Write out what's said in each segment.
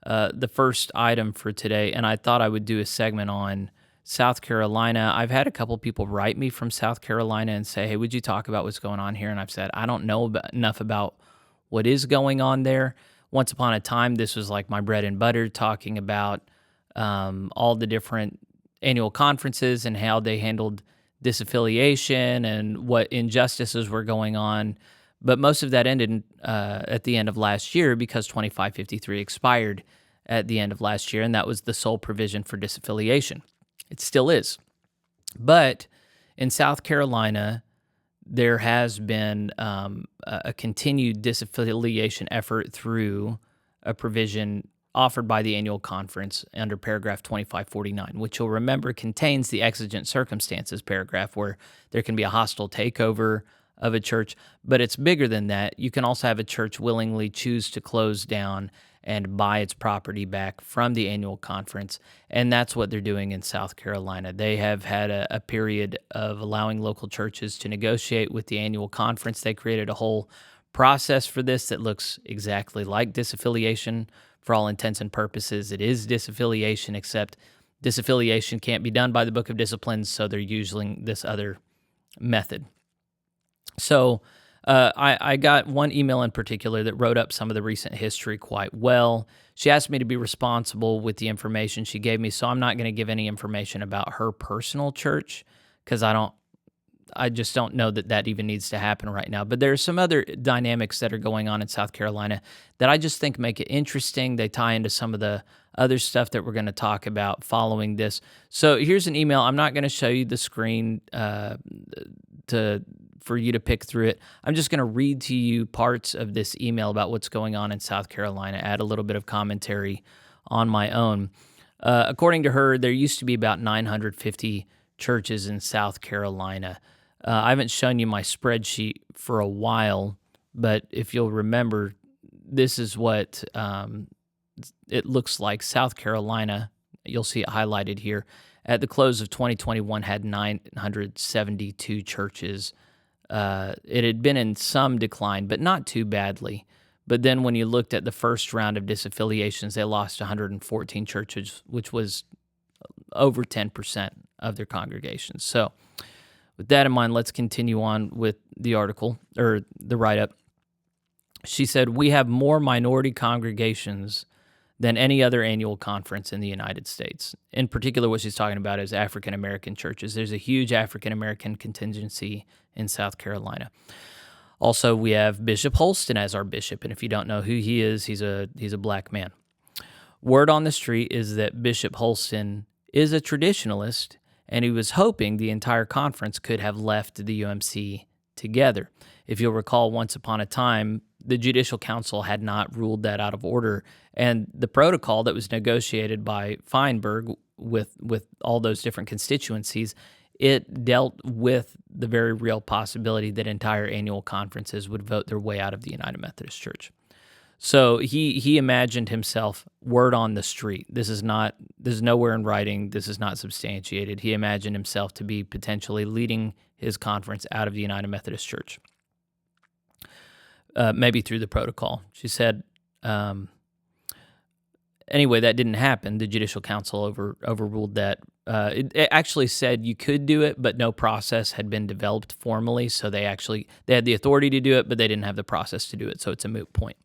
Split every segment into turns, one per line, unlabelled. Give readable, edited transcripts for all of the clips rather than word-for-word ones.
the first item for today, and I thought I would do a segment on South Carolina. I've had a couple people write me from South Carolina and say, hey, would you talk about what's going on here? And I've said, I don't know enough about what is going on there. Once upon a time, this was like my bread and butter, talking about all the different annual conferences and how they handled disaffiliation and what injustices were going on. But most of that ended at the end of last year because 2553 expired at the end of last year, and that was the sole provision for disaffiliation. It still is. But in South Carolina, there has been a continued disaffiliation effort through a provision offered by the annual conference under paragraph 2549, which you'll remember contains the exigent circumstances paragraph where there can be a hostile takeover of a church, but it's bigger than that. You can also have a church willingly choose to close down and buy its property back from the annual conference, and that's what they're doing in South Carolina. They have had a period of allowing local churches to negotiate with the annual conference. They created a whole process for this that looks exactly like disaffiliation. For all intents and purposes, it is disaffiliation, except disaffiliation can't be done by the Book of Disciplines, so they're using this other method. So I got one email in particular that wrote up some of the recent history quite well. She asked me to be responsible with the information she gave me, so I'm not going to give any information about her personal church because I just don't know that even needs to happen right now. But there are some other dynamics that are going on in South Carolina that I just think make it interesting. They tie into some of the other stuff that we're going to talk about following this. So here's an email. I'm not going to show you the screen for you to pick through it. I'm just going to read to you parts of this email about what's going on in South Carolina, add a little bit of commentary on my own. According to her, there used to be about 950 churches in South Carolina. I haven't shown you my spreadsheet for a while, but if you'll remember, this is what it looks like. South Carolina, you'll see it highlighted here, at the close of 2021 had 972 churches. It had been in some decline, but not too badly. But then when you looked at the first round of disaffiliations, they lost 114 churches, which was over 10% of their congregations. So with that in mind, let's continue on with the article, or the write-up. She said, we have more minority congregations than any other annual conference in the United States. In particular, what she's talking about is African-American churches. There's a huge African-American contingency in South Carolina. Also, we have Bishop Holston as our bishop, and if you don't know who he is, he's a black man. Word on the street is that Bishop Holston is a traditionalist, and he was hoping the entire conference could have left the UMC together. If you'll recall, once upon a time, the Judicial Council had not ruled that out of order, and the protocol that was negotiated by Feinberg with all those different constituencies, it dealt with the very real possibility that entire annual conferences would vote their way out of the United Methodist Church. So he imagined himself, word on the street. This is nowhere in writing. This is not substantiated. He imagined himself to be potentially leading his conference out of the United Methodist Church, maybe through the protocol. She said, anyway, that didn't happen. The Judicial Council overruled that. It actually said you could do it, but no process had been developed formally. So they had the authority to do it, but they didn't have the process to do it. So it's a moot point.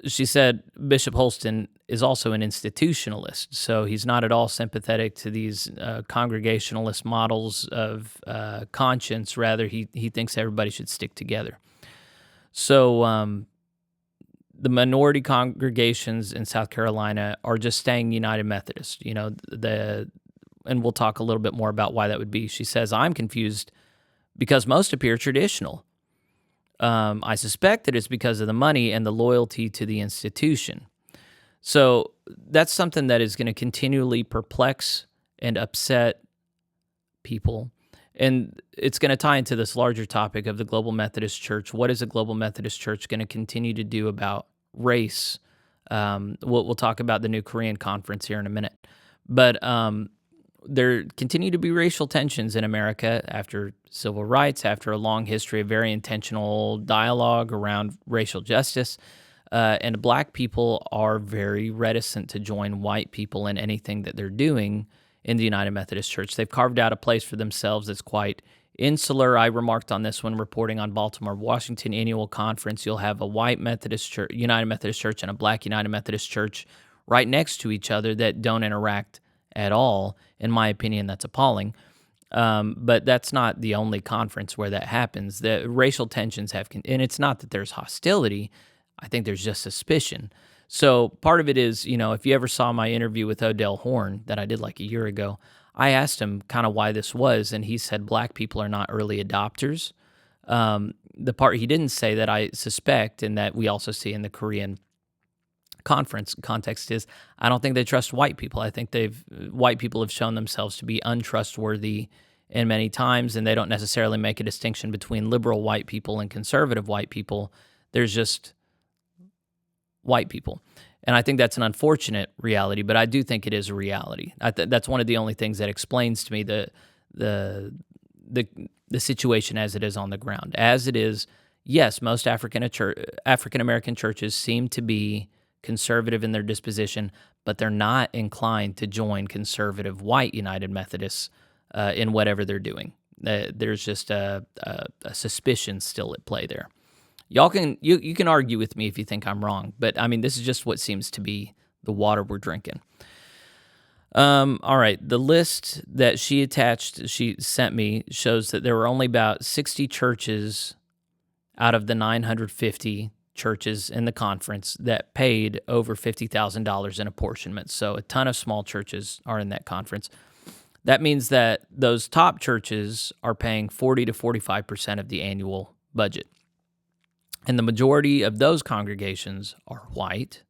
She said Bishop Holston is also an institutionalist, so he's not at all sympathetic to these congregationalist models of conscience. Rather, he thinks everybody should stick together. So the minority congregations in South Carolina are just staying United Methodist. And we'll talk a little bit more about why that would be. She says, I'm confused because most appear traditional. I suspect that it's because of the money and the loyalty to the institution. So that's something that is going to continually perplex and upset people. And it's going to tie into this larger topic of the Global Methodist Church. What is a Global Methodist Church going to continue to do about race? We'll talk about the new Korean conference here in a minute. But there continue to be racial tensions in America after civil rights, after a long history of very intentional dialogue around racial justice. and black people are very reticent to join white people in anything that they're doing in the United Methodist Church. They've carved out a place for themselves that's quite insular. I remarked on this when reporting on Baltimore Washington annual conference. You'll have a white Methodist church, United Methodist Church, and a black United Methodist Church right next to each other that don't interact at all. In my opinion, that's appalling. But that's not the only conference where that happens. The racial tensions and it's not that there's hostility. I think there's just suspicion. So part of it is, if you ever saw my interview with Odell Horn that I did like a year ago, I asked him kind of why this was, and he said black people are not early adopters. The part he didn't say that I suspect, and that we also see in the Korean conference context, is I don't think they trust white people. I think white people have shown themselves to be untrustworthy in many times, and they don't necessarily make a distinction between liberal white people and conservative white people. There's just white people. And I think that's an unfortunate reality, but I do think it is a reality. That's one of the only things that explains to me the situation as it is on the ground. As it is, yes, most African American churches seem to be conservative in their disposition, but they're not inclined to join conservative white United Methodists in whatever they're doing. There's just a suspicion still at play there. Y'all you can argue with me if you think I'm wrong, but I mean, this is just what seems to be the water we're drinking. All right, the list that she sent me shows that there were only about 60 churches out of the 950 churches in the conference that paid over $50,000 in apportionment. So a ton of small churches are in that conference. That means that those top churches are paying 40 to 45% of the annual budget. And the majority of those congregations are white.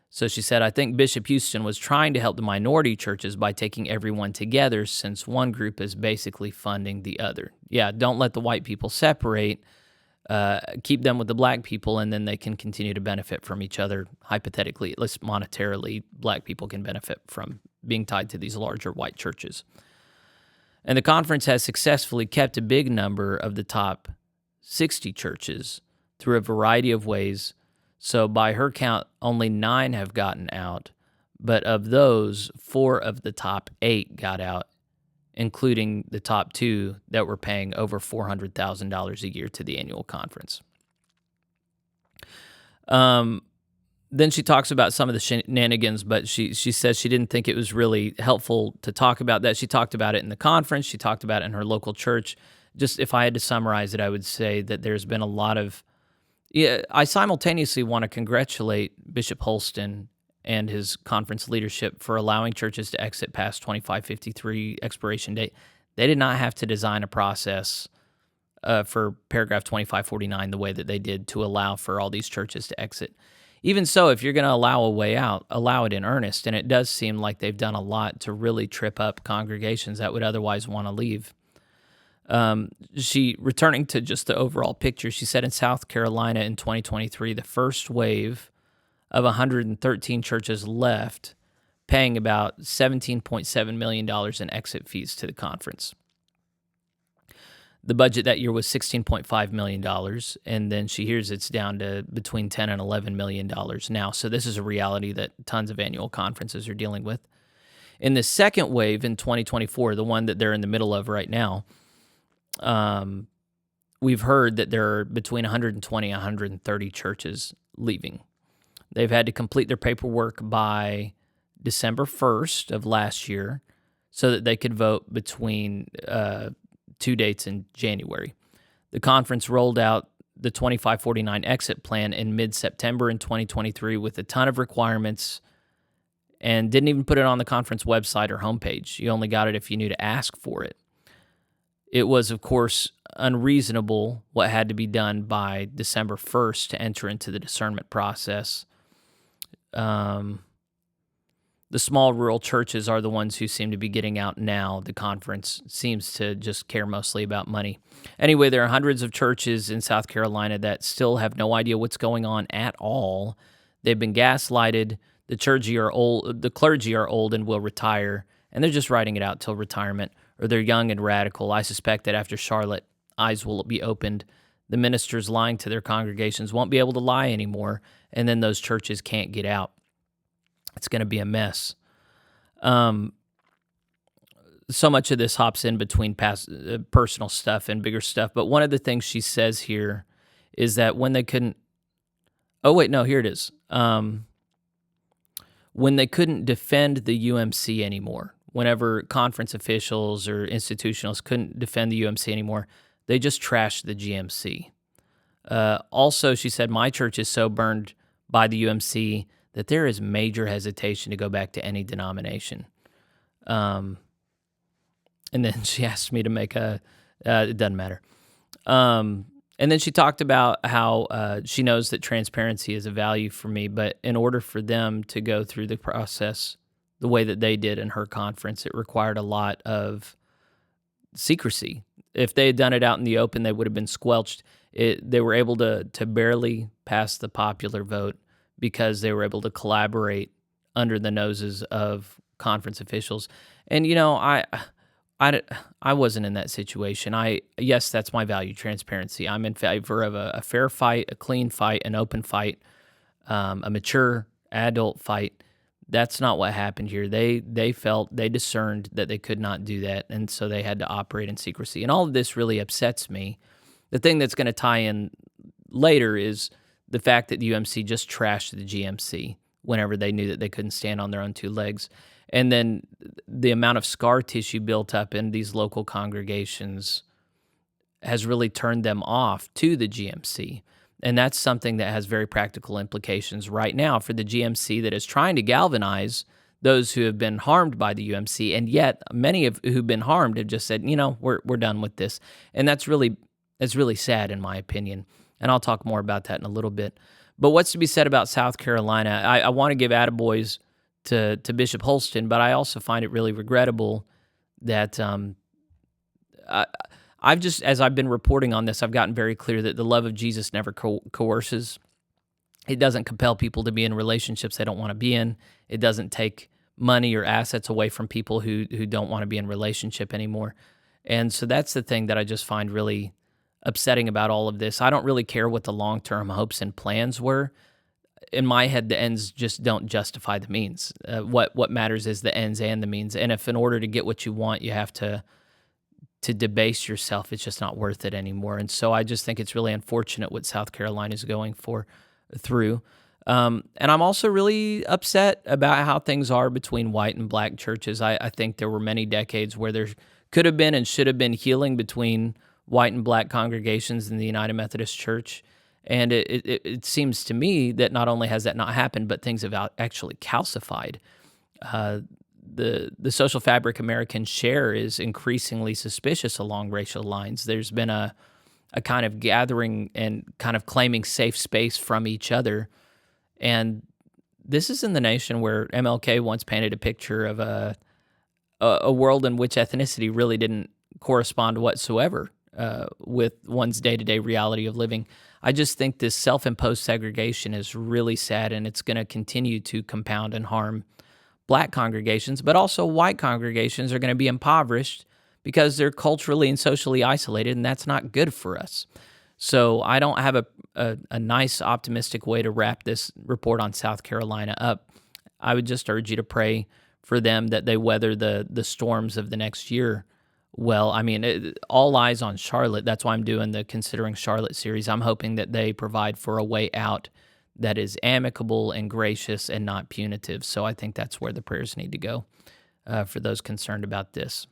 So she said, I think Bishop Houston was trying to help the minority churches by taking everyone together, since one group is basically funding the other. Yeah, don't let the white people separate. Keep them with the black people, and then they can continue to benefit from each other. Hypothetically, at least monetarily, black people can benefit from being tied to these larger white churches. And the conference has successfully kept a big number of the top 60 churches through a variety of ways. So by her count, only 9 have gotten out, but of those, 4 of the top 8 got out, including the top 2 that were paying over $400,000 a year to the annual conference. Then she talks about some of the shenanigans, but she says she didn't think it was really helpful to talk about that. She talked about it in the conference. She talked about it in her local church. Just if I had to summarize it, I would say that there's been a lot of... Yeah, I simultaneously want to congratulate Bishop Holston and his conference leadership for allowing churches to exit past 2553 expiration date. They did not have to design a process for paragraph 2549 the way that they did to allow for all these churches to exit. Even so, if you're going to allow a way out, allow it in earnest. And it does seem like they've done a lot to really trip up congregations that would otherwise want to leave. Returning to just the overall picture, she said in South Carolina in 2023, the first wave of 113 churches left, paying about $17.7 million in exit fees to the conference. The budget that year was $16.5 million, and then she hears it's down to between $10 and $11 million now. So this is a reality that tons of annual conferences are dealing with. In the second wave in 2024, the one that they're in the middle of right now, we've heard that there are between 120 and 130 churches leaving. They've had to complete their paperwork by December 1st of last year so that they could vote between 2 dates in January. The conference rolled out the 2549 exit plan in mid-September in 2023 with a ton of requirements and didn't even put it on the conference website or homepage. You only got it if you knew to ask for it. It was, of course, unreasonable what had to be done by December 1st to enter into the discernment process. The small rural churches are the ones who seem to be getting out now. The conference seems to just care mostly about money. Anyway, there are hundreds of churches in South Carolina that still have no idea what's going on at all. They've been gaslighted. The clergy are old and will retire, and they're just writing it out till retirement, or they're young and radical. I suspect that after Charlotte, eyes will be opened the ministers lying to their congregations won't be able to lie anymore, and then those churches can't get out. It's going to be a mess. So much of this hops in between personal stuff and bigger stuff, but one of the things she says here is that when they couldn't, oh wait, no, here it is. When they couldn't defend the UMC anymore, whenever conference officials or institutionals couldn't defend the UMC anymore, they just trashed the GMC. Also, she said, my church is so burned by the UMC that there is major hesitation to go back to any denomination. And then she asked me to make it doesn't matter. And then she talked about how she knows that transparency is a value for me, but in order for them to go through the process the way that they did in her conference, it required a lot of secrecy. If they had done it out in the open, they would have been squelched. They were able to barely pass the popular vote because they were able to collaborate under the noses of conference officials. And, I wasn't in that situation. Yes, that's my value, transparency. I'm in favor of a fair fight, a clean fight, an open fight, a mature adult fight. That's not what happened here. They discerned that they could not do that, and so they had to operate in secrecy. And all of this really upsets me. The thing that's going to tie in later is the fact that the UMC just trashed the GMC whenever they knew that they couldn't stand on their own two legs. And then the amount of scar tissue built up in these local congregations has really turned them off to the GMC. And that's something that has very practical implications right now for the GMC that is trying to galvanize those who have been harmed by the UMC. And yet many of who've been harmed have just said, we're done with this. And that's really sad in my opinion. And I'll talk more about that in a little bit. But what's to be said about South Carolina? I want to give attaboys to Bishop Holston, but I also find it really regrettable that I've just, as I've been reporting on this, I've gotten very clear that the love of Jesus never coerces. It doesn't compel people to be in relationships they don't want to be in. It doesn't take money or assets away from people who don't want to be in relationship anymore. And so that's the thing that I just find really upsetting about all of this. I don't really care what the long-term hopes and plans were. In my head, the ends just don't justify the means. What matters is the ends and the means. And if in order to get what you want, you have to debase yourself, it's just not worth it anymore. And so I just think it's really unfortunate what South Carolina is going through. And I'm also really upset about how things are between white and black churches. I think there were many decades where there could have been and should have been healing between white and black congregations in the United Methodist Church. And it seems to me that not only has that not happened, but things have actually calcified. The social fabric Americans share is increasingly suspicious along racial lines. There's been a kind of gathering and kind of claiming safe space from each other. And this is in the nation where MLK once painted a picture of a world in which ethnicity really didn't correspond whatsoever with one's day-to-day reality of living. I just think this self-imposed segregation is really sad, and it's going to continue to compound and harm black congregations, but also white congregations are going to be impoverished because they're culturally and socially isolated, and that's not good for us. So I don't have a nice, optimistic way to wrap this report on South Carolina up. I would just urge you to pray for them that they weather the storms of the next year well. I mean, all eyes on Charlotte. That's why I'm doing the Considering Charlotte series. I'm hoping that they provide for a way out that is amicable and gracious and not punitive. So I think that's where the prayers need to go for those concerned about this.